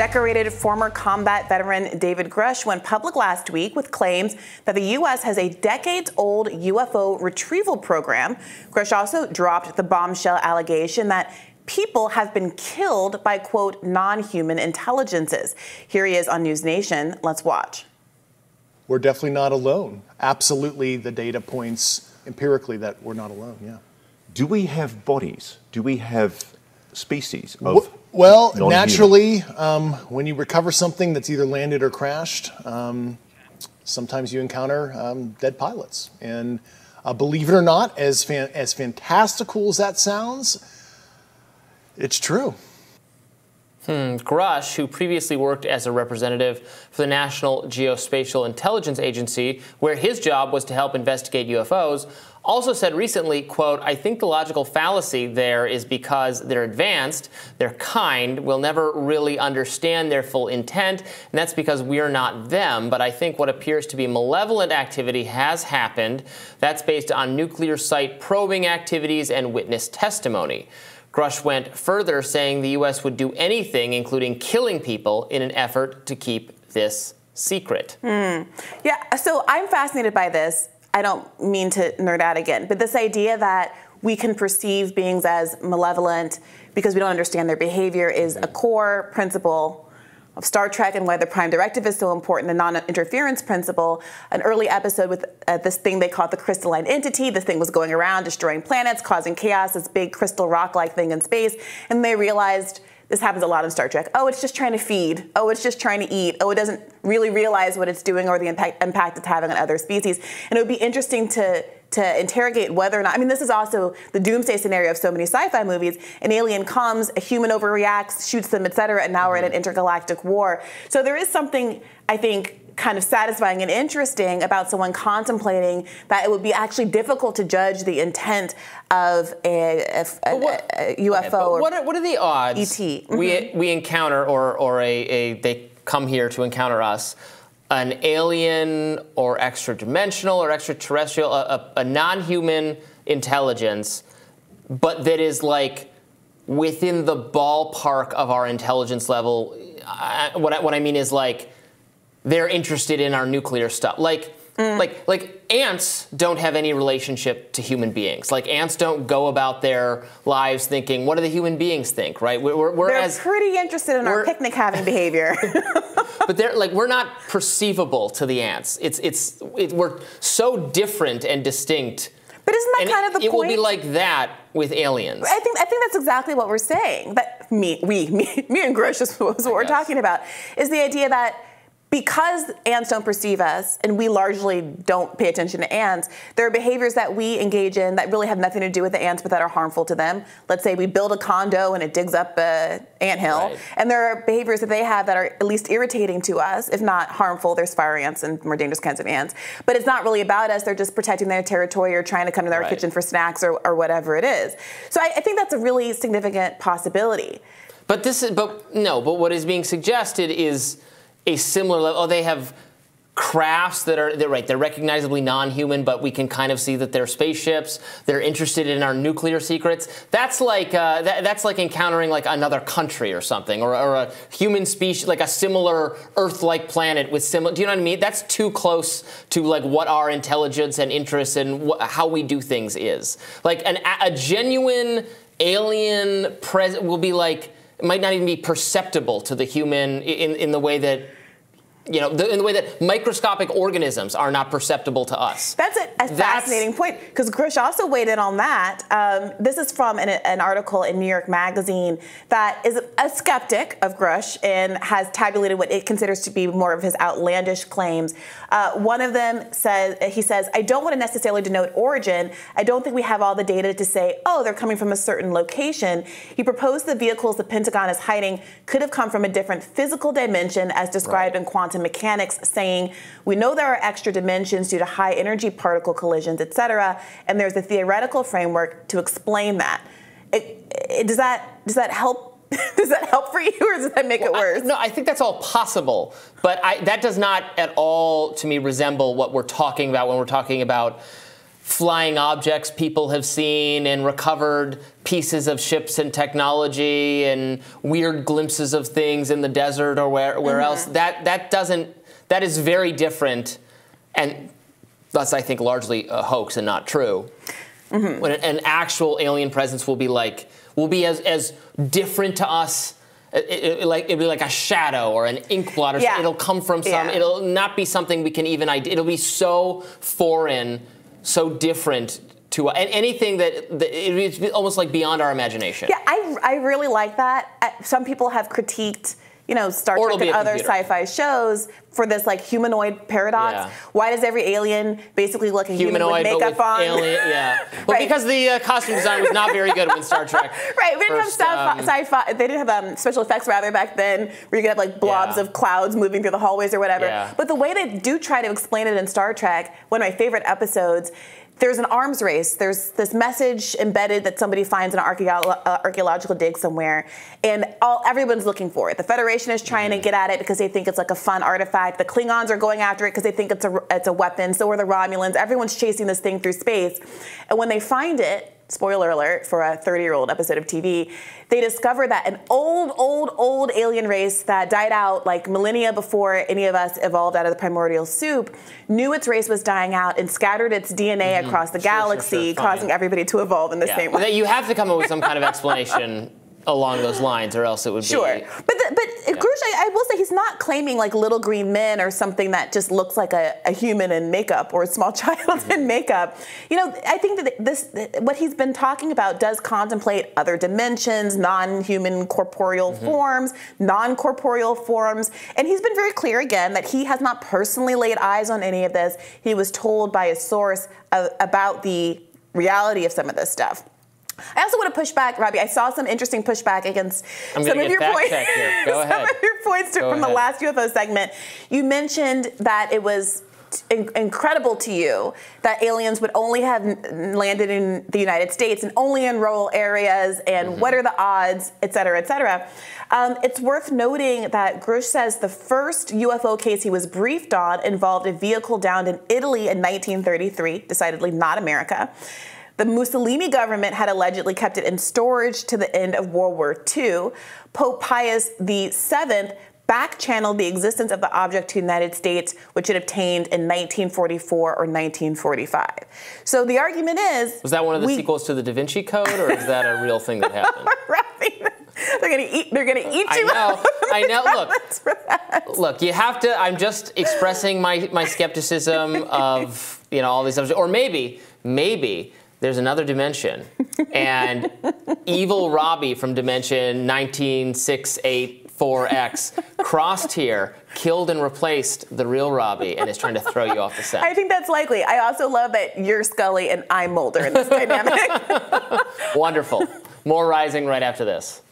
Decorated former combat veteran David Grusch went public last week with claims that the U.S. has a decades-old UFO retrieval program. Grusch also dropped the bombshell allegation that people have been killed by, quote, non-human intelligences. Here he is on News Nation. Let's watch. We're definitely not alone. Absolutely, the data points empirically that we're not alone, yeah. Do we have bodies? Do we have species of Well, naturally, when you recover something that's either landed or crashed, sometimes you encounter dead pilots. And believe it or not, as fantastical as that sounds, it's true. Grusch, who previously worked as a representative for the National Geospatial Intelligence Agency, where his job was to help investigate UFOs, also said recently, quote, "I think the logical fallacy there is because they're advanced, they're kind, we'll never really understand their full intent, and that's because we're not them. But I think what appears to be malevolent activity has happened. That's based on nuclear site probing activities and witness testimony." Grusch went further, saying the U.S. would do anything, including killing people, in an effort to keep this secret. Yeah, so I'm fascinated by this. I don't mean to nerd out again, but this idea that we can perceive beings as malevolent because we don't understand their behavior is a core principle of Star Trek and why the Prime Directive is so important, the non-interference principle. An early episode with this thing they called the crystalline entity. This thing was going around destroying planets, causing chaos, this big crystal rock-like thing in space, and they realized, this happens a lot in Star Trek, oh, it's just trying to feed. Oh, it's just trying to eat. Oh, it doesn't really realize what it's doing or the impact it's having on other species. And it would be interesting to interrogate whether or not, I mean, this is also the doomsday scenario of so many sci-fi movies. An alien comes, a human overreacts, shoots them, et cetera, and now we're in an intergalactic war. So there is something, I think, kind of satisfying and interesting about someone contemplating that it would be actually difficult to judge the intent of a UFO or what are the odds ET? we encounter or they come here to encounter us, an alien or extra-dimensional or extraterrestrial, a non-human intelligence, but that is like within the ballpark of our intelligence level? What I mean is, like, they're interested in our nuclear stuff. Like ants don't have any relationship to human beings. Like, ants don't go about their lives thinking, what do the human beings think, right? They're pretty interested in our picnic having behavior. But we're not perceivable to the ants. We're so different and distinct. But isn't that kind of the point? It will be like that with aliens. I think that's exactly what we're saying. That me and Grusch is what we're talking about, is the idea that because ants don't perceive us, and we largely don't pay attention to ants, there are behaviors that we engage in that really have nothing to do with the ants, but that are harmful to them. Let's say we build a condo and it digs up an anthill, right, and there are behaviors that they have that are at least irritating to us, if not harmful. There's fire ants and more dangerous kinds of ants. But it's not really about us. They're just protecting their territory or trying to come to our kitchen for snacks or whatever it is. So I think that's a really significant possibility. But what is being suggested is a similar level. Oh, they have crafts they're recognizably non-human, but we can kind of see that they're spaceships. They're interested in our nuclear secrets. That's like encountering like another country or something, or a human species, like a similar Earth-like planet with similar. Do you know what I mean? That's too close to like what our intelligence and interests and how we do things is. Like a genuine alien will be like, it might not even be perceptible to the human in the way that, in the way that microscopic organisms are not perceptible to us. That's a fascinating point, because Grusch also weighed in on that. This is from an article in New York Magazine that is a skeptic of Grusch and has tabulated what it considers to be more of his outlandish claims. One of them says, I don't want to necessarily denote origin. I don't think we have all the data to say, oh, they're coming from a certain location. He proposed the vehicles the Pentagon is hiding could have come from a different physical dimension as described in quantum mechanics, saying we know there are extra dimensions due to high energy particle collisions, etc., and there's a theoretical framework to explain that. Does that help? Does that help for you, or does that make it worse? No, I think that's all possible, but that does not at all, to me, resemble what we're talking about when we're talking about flying objects people have seen and recovered pieces of ships and technology and weird glimpses of things in the desert or where else. That is very different, and that's, I think, largely a hoax and not true. When an actual alien presence will be as different to us. It'll be like a shadow or an ink blot, or it'll come from some. It'll not be something we can even. It'll be so foreign, so different to anything that it's almost like beyond our imagination. Yeah, I really like that. Some people have critiqued, Star Trek and other sci-fi shows for this like humanoid paradox. Yeah. Why does every alien basically look like a human with makeup on? Well, because the costume design was not very good when Star Trek. Right, we didn't have sci-fi. They didn't have special effects rather back then, where you could have like blobs of clouds moving through the hallways or whatever. Yeah. But the way they do try to explain it in Star Trek, one of my favorite episodes. There's an arms race. There's this message embedded that somebody finds in an archaeological dig somewhere, and everyone's looking for it. The Federation is trying to get at it because they think it's like a fun artifact. The Klingons are going after it because they think it's a weapon. So are the Romulans. Everyone's chasing this thing through space, and when they find it, spoiler alert for a 30-year-old episode of TV, they discover that an old alien race that died out like millennia before any of us evolved out of the primordial soup knew its race was dying out and scattered its DNA across the galaxy, causing everybody to evolve in the same way. You have to come up with some kind of explanation along those lines, or else it would be... But Grusch, I will say, he's not claiming like little green men or something that just looks like a human in makeup or a small child in makeup. I think that what he's been talking about does contemplate other dimensions, non-human corporeal forms, non-corporeal forms, and he's been very clear again that he has not personally laid eyes on any of this. He was told by a source about the reality of some of this stuff. I also want to push back, Robby. I saw some interesting pushback against some of your points. Go ahead. Some of your points from the last UFO segment. You mentioned that it was incredible to you that aliens would only have landed in the United States and only in rural areas, and what are the odds, et cetera, et cetera. It's worth noting that Grusch says the first UFO case he was briefed on involved a vehicle downed in Italy in 1933, decidedly not America. The Mussolini government had allegedly kept it in storage to the end of World War II. Pope Pius VII back-channeled the existence of the object to the United States, which it obtained in 1944 or 1945. So the argument is... Was that one of the sequels to the Da Vinci Code, or is that a real thing that happened? They're gonna eat you. I know. Look, you have to... I'm just expressing my skepticism of, all these subjects. Or maybe there's another dimension, and evil Robby from dimension 19684X crossed here, killed and replaced the real Robby, and is trying to throw you off the set. I think that's likely. I also love that you're Scully and I'm Mulder in this dynamic. Wonderful. More Rising right after this.